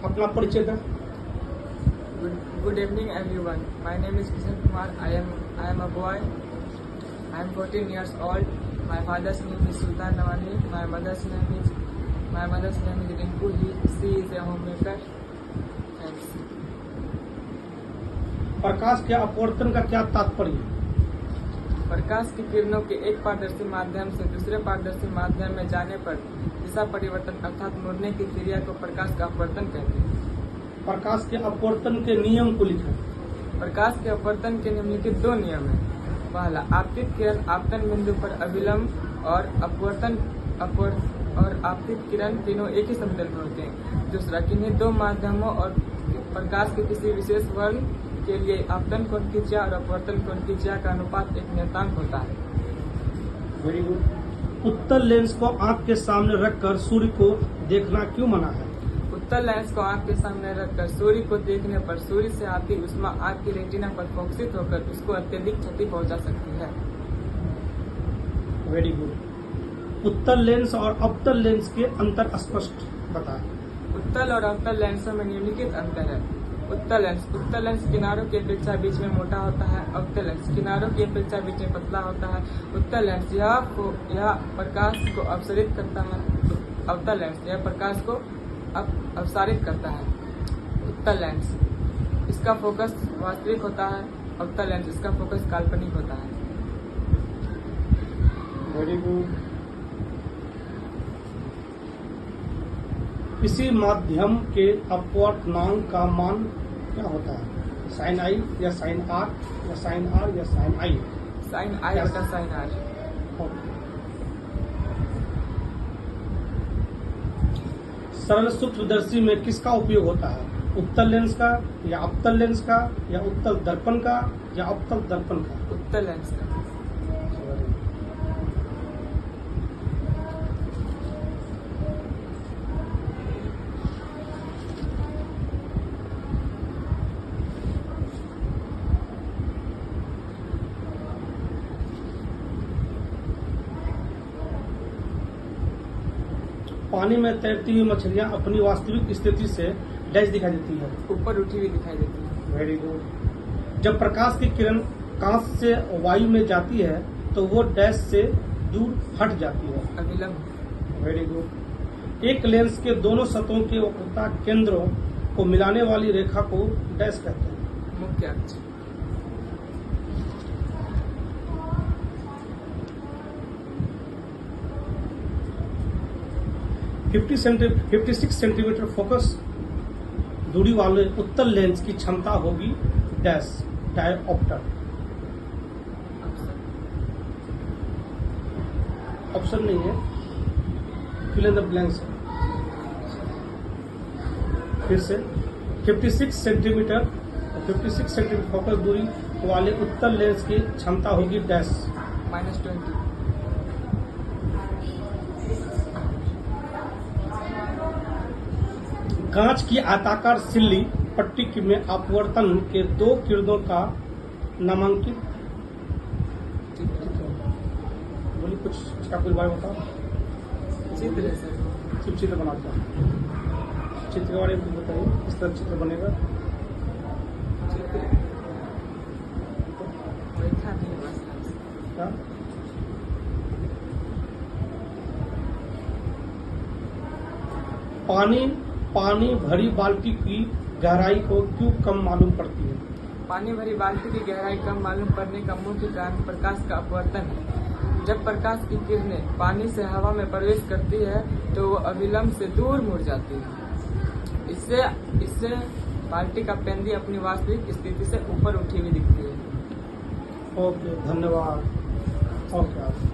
अपना परिचय दें। Good evening, everyone. My name is Kishan Kumar. I am a boy. I am 14 years old. My father's name is Sultan Nawani. My mother's name is Rinku. She is a homemaker. Thanks. प्रकाश के अपवर्तन का क्या तात्पर्य है? प्रकाश की किरणों के एक पारदर्शी माध्यम से दूसरे पारदर्शी माध्यम में जाने पर दिशा परिवर्तन अर्थात मुड़ने की क्रिया को प्रकाश का अपवर्तन कहते हैं। प्रकाश के अपवर्तन के नियम को लिखें। प्रकाश के अपवर्तन के निम्नलिखित 2 नियम हैं। पहला, आपतित किरण आपतन बिंदु पर अविलंब और आपतित किरण तीनों एक ही समतल में होते हैं। दूसरा, किन्हीं 2 माध्यमों और प्रकाश के किसी विशेष वर्ण के लिए आपतन कोण की त्रिज्या और अपवर्तन कोण की त्रिज्या का अनुपात एक नियतांक होता है। Very good. उत्तल लेंस को आंख के सामने रखकर सूर्य को देखना क्यों मना है? उत्तल लेंस को आंख के सामने रखकर सूर्य को देखने पर सूर्य से आती ऊष्मा आंख की रेटिना पर फोकसित होकर उसको अत्यधिक क्षति पहुंचा सकती है। Very good. उत्तल लेंस और अवतल लेंस के अंतर स्पष्ट बताएं। उत्तल और अवतल लेंसों में निम्नलिखित अंतर है। उत्तल लेंस किनारों की अपेक्षा बीच में मोटा होता है। अवतल लेंस किनारों की अपेक्षा बीच में पतला होता है। उत्तल लेंस यह प्रकाश को अपसरित करता है। अवतल लेंस यह प्रकाश को अपसारित करता है। उत्तल लेंस इसका फोकस वास्तविक होता है। अवतल लेंस इसका फोकस काल्पनिक होता है। Very good. किसी माध्यम के अपवर्तनांक का मान क्या होता है? साइन आई या साइन आर या साइन आर या साइन आई? साइन आई बटा साइन आर। सरल सूक्ष्मदर्शी में किसका उपयोग होता है? उत्तल लेंस का या अवतल लेंस का या उत्तल दर्पण का या अवतल दर्पण का? उत्तल लेंस का। पानी में तैरती हुई मछलियां अपनी वास्तविक स्थिति से डैश दिखाई देती है। ऊपर उठी हुई दिखाई देती है। Very good. जब प्रकाश की किरण कांच से वायु में जाती है तो वो डैश से दूर हट जाती है। अविलंब। Very good. एक लेंस के दोनों सतहों के वक्रता केंद्रों को मिलाने वाली रेखा को डैश कहते हैं। मुख्य अक्ष। 56 सेंटीमीटर फोकस दूरी वाले उत्तल लेंस की क्षमता होगी डैश डायोप्टर। ऑप्शन नहीं है, फिल इन द ब्लैंक्स। फिर से 56 सेंटीमीटर फोकस दूरी वाले उत्तल लेंस की क्षमता होगी डैश -20। कांच की आयताकार सिल्ली पट्टी में अपवर्तन के 2 किरणों का नामांकित बोलिए, कुछ इसका कोई बारे बताओ। चित्र है सर। सिर्फ चित्र बनाता है। चित्र के बारे में कुछ बताइए, किस तरह चित्र बनेगा? क्या? पानी भरी बाल्टी की गहराई को क्यों कम मालूम पड़ती है? पानी भरी बाल्टी की गहराई कम मालूम पड़ने का मुख्य कारण प्रकाश का अपवर्तन है। जब प्रकाश की किरणें पानी से हवा में प्रवेश करती है तो वो अविलंब से दूर मुड़ जाती है। इससे बाल्टी का पेंदी अपनी वास्तविक स्थिति से ऊपर उठी हुई दिखती है। ओके, धन्यवाद। ओके।